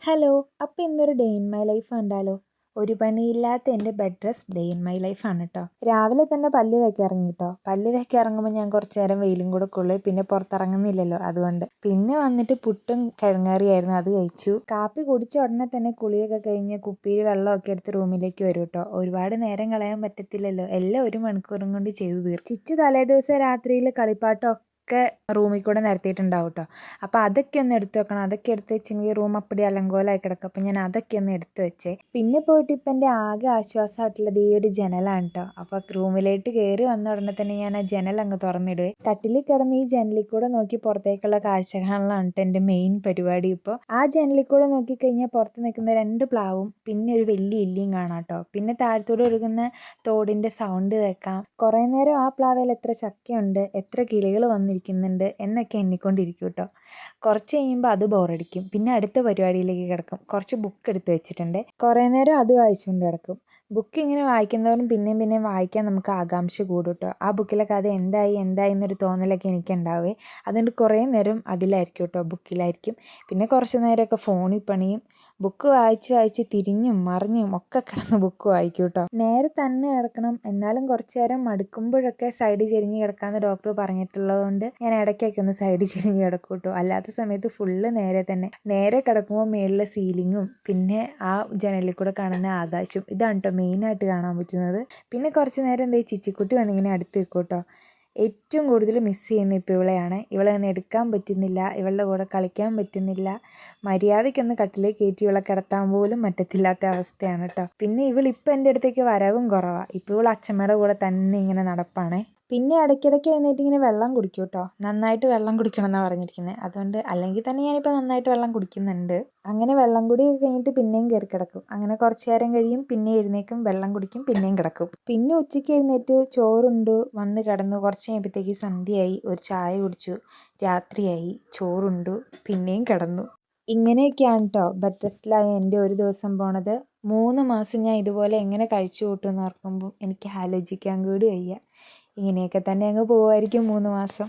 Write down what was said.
Hello. അപ്പോൾ ഇന്നൊരു day in my life കണ്ടാലോ? ഒരു പണിയില്ലാത്ത എൻ്റെ bed rest day in my ലൈഫാണ് കേട്ടോ. രാവിലെ തന്നെ പല്ല് തേക്കാൻ ഇറങ്ങി കേട്ടോ. പല്ല് തേക്കാൻ ഇറങ്ങുമ്പോൾ ഞാൻ കുറച്ച് നേരം വെയിലും കൂടെ കൊള്ളു, പിന്നെ പുറത്തിറങ്ങുന്നില്ലല്ലോ അതുകൊണ്ട്. പിന്നെ വന്നിട്ട് പുട്ടും കിഴങ്ങറിയായിരുന്നു, അത് കഴിച്ചു. കാപ്പി കുടിച്ച ഉടനെ തന്നെ കുളിയൊക്കെ കഴിഞ്ഞ് കുപ്പിയിൽ വെള്ളമൊക്കെ എടുത്ത് റൂമിലേക്ക് വരും കേട്ടോ. ഒരുപാട് നേരം കളയാൻ പറ്റത്തില്ലല്ലോ, എല്ലാം 1 മണിക്കൂറും കൊണ്ട് ചെയ്തു തീർക്കും. ചിച്ചു തലേ ദിവസം രാത്രിയിൽ കളിപ്പാട്ടം ഒക്കെ റൂമിൽ കൂടെ നിരത്തിയിട്ടുണ്ടാവും കേട്ടോ. അപ്പോൾ അതൊക്കെ ഒന്ന് എടുത്ത് വെക്കണം. അതൊക്കെ എടുത്ത് വെച്ചെങ്കിൽ റൂം അപ്പടി അലങ്കോലമായി കിടക്കും. അപ്പോൾ ഞാൻ അതൊക്കെ ഒന്ന് എടുത്ത് വെച്ചേ. പിന്നെ പോയിട്ട് ഇപ്പം എൻ്റെ ആകെ ആശ്വാസമായിട്ടുള്ളത് ഈ ഒരു ജനലാണ് കേട്ടോ. അപ്പോൾ റൂമിലേക്ക് കയറി വന്ന ഉടനെ തന്നെ ഞാൻ ആ ജനൽ അങ്ങ് തുറന്നിടുവേ. കട്ടിലിൽ കിടന്ന് ഈ ജനലിൽ കൂടെ നോക്കി പുറത്തേക്കുള്ള കാഴ്ച കാണലാണ് കേട്ടോ എൻ്റെ മെയിൻ പരിപാടി. ഇപ്പോൾ ആ ജനലിൽ കൂടെ നോക്കിക്കഴിഞ്ഞാൽ പുറത്ത് നിൽക്കുന്ന 2 പ്ലാവും പിന്നെ ഒരു വലിയ ഇല്ലിയും കാണാം കേട്ടോ. പിന്നെ താഴത്തൂടെ ഒഴുകുന്ന തോടിൻ്റെ സൗണ്ട് കേൾക്കാം. കുറേ നേരം ആ പ്ലാവിൽ എത്ര ചക്കയുണ്ട്, എത്ര കിളികൾ വന്നിരിക്കുന്നുണ്ട് എന്നൊക്കെ എണ്ണിക്കൊണ്ടിരിക്കും കേട്ടോ. കുറച്ച് കഴിയുമ്പോൾ അത് ബോറടിക്കും. പിന്നെ അടുത്ത പരിപാടിയിലേക്ക് കിടക്കും. കുറച്ച് ബുക്ക് എടുത്ത് വെച്ചിട്ടുണ്ട്, കുറേ നേരം അത് വായിച്ചുകൊണ്ട് കിടക്കും. ബുക്ക് ഇങ്ങനെ വായിക്കുന്നവരും പിന്നെയും വായിക്കാൻ നമുക്ക് ആകാംക്ഷ കൂടും കേട്ടോ. ആ ബുക്കിലെ കഥ എന്തായി എന്നൊരു തോന്നലൊക്കെ എനിക്കുണ്ടാവേ. അതുകൊണ്ട് കുറേ നേരം അതിലായിരിക്കും കേട്ടോ, ബുക്കിലായിരിക്കും. പിന്നെ കുറച്ച് നേരമൊക്കെ ഫോണിൽ പണിയും. ബുക്ക് വായിച്ച് തിരിഞ്ഞും മറിഞ്ഞും ഒക്കെ കിടന്ന് ബുക്ക് വായിക്കും കേട്ടോ. നേരെ തന്നെ കിടക്കണം, എന്നാലും കുറച്ച് നേരം മടുക്കുമ്പോഴൊക്കെ സൈഡ് ചെരിഞ്ഞ് കിടക്കാമെന്ന് ഡോക്ടർ പറഞ്ഞിട്ടുള്ളത് കൊണ്ട് ഞാൻ ഇടയ്ക്കൊക്കെ ഒന്ന് സൈഡ് ചെരിഞ്ഞ് കിടക്കും കേട്ടോ. അല്ലാത്ത സമയത്ത് ഫുള്ള് നേരെ തന്നെ. നേരെ കിടക്കുമ്പോൾ മേളിലെ സീലിങ്ങും പിന്നെ ആ ജനലിൽ കൂടെ കാണുന്ന ആകാശവും ഇതാണ് കേട്ടോ മെയിനായിട്ട് കാണാൻ പറ്റുന്നത്. പിന്നെ കുറച്ച് നേരം എന്താ ചിച്ചിക്കുട്ടി വന്നിങ്ങനെ അടുത്ത് വെക്കും കേട്ടോ. ഏറ്റവും കൂടുതൽ മിസ് ചെയ്യുന്ന ഇപ്പോൾ ഇവളെയാണ്. ഇവളെ ഒന്ന് എടുക്കാൻ പറ്റുന്നില്ല, ഇവളുടെ കൂടെ കളിക്കാൻ പറ്റുന്നില്ല. മര്യാദയ്ക്കൊന്ന് കട്ടിലേക്ക് കയറ്റി ഇവളെ കിടത്താൻ പോലും പറ്റത്തില്ലാത്ത അവസ്ഥയാണ് കേട്ടോ. പിന്നെ ഇവളിപ്പോൾ എൻ്റെ അടുത്തേക്ക് വരവും കുറവാണ്. ഇപ്പോൾ ഇവൾ അച്ഛമ്മയുടെ കൂടെ തന്നെ ഇങ്ങനെ നടപ്പാണേ. പിന്നെ ഇടയ്ക്കിടയ്ക്ക് എഴുന്നേറ്റ് ഇങ്ങനെ വെള്ളം കുടിക്കും കേട്ടോ. നന്നായിട്ട് വെള്ളം കുടിക്കണം എന്നാണ് പറഞ്ഞിരിക്കുന്നത്. അതുകൊണ്ട് അല്ലെങ്കിൽ തന്നെ ഞാനിപ്പോൾ നന്നായിട്ട് വെള്ളം കുടിക്കുന്നുണ്ട്. അങ്ങനെ വെള്ളം കുടിയൊക്കെ കഴിഞ്ഞിട്ട് പിന്നെയും കയറി കിടക്കും. അങ്ങനെ കുറച്ച് നേരം കഴിയും, പിന്നെ എഴുന്നേക്കും, വെള്ളം കുടിക്കും, പിന്നെയും കിടക്കും. പിന്നെ ഉച്ചയ്ക്ക് എഴുന്നേറ്റ് ചോറുണ്ട് വന്ന് കിടന്നു. കുറച്ച് കഴിയുമ്പോഴത്തേക്ക് സന്ധ്യയായി, ഒരു ചായ കുടിച്ചു, രാത്രിയായി, ചോറുണ്ടു, പിന്നെയും കിടന്നു. ഇങ്ങനെയൊക്കെയാണ് കേട്ടോ ബെഡ് റെസ്റ്റിലായ എൻ്റെ ഒരു ദിവസം പോണത്. 3 മാസം ഞാൻ ഇതുപോലെ എങ്ങനെ കഴിച്ചു കൂട്ടുമെന്ന് ഓർക്കുമ്പോൾ എനിക്ക് ആലോചിക്കാൻ കൂടി വയ്യ. ഇങ്ങനെയൊക്കെ തന്നെ അങ്ങ് പോവുമായിരിക്കും 3 മാസം.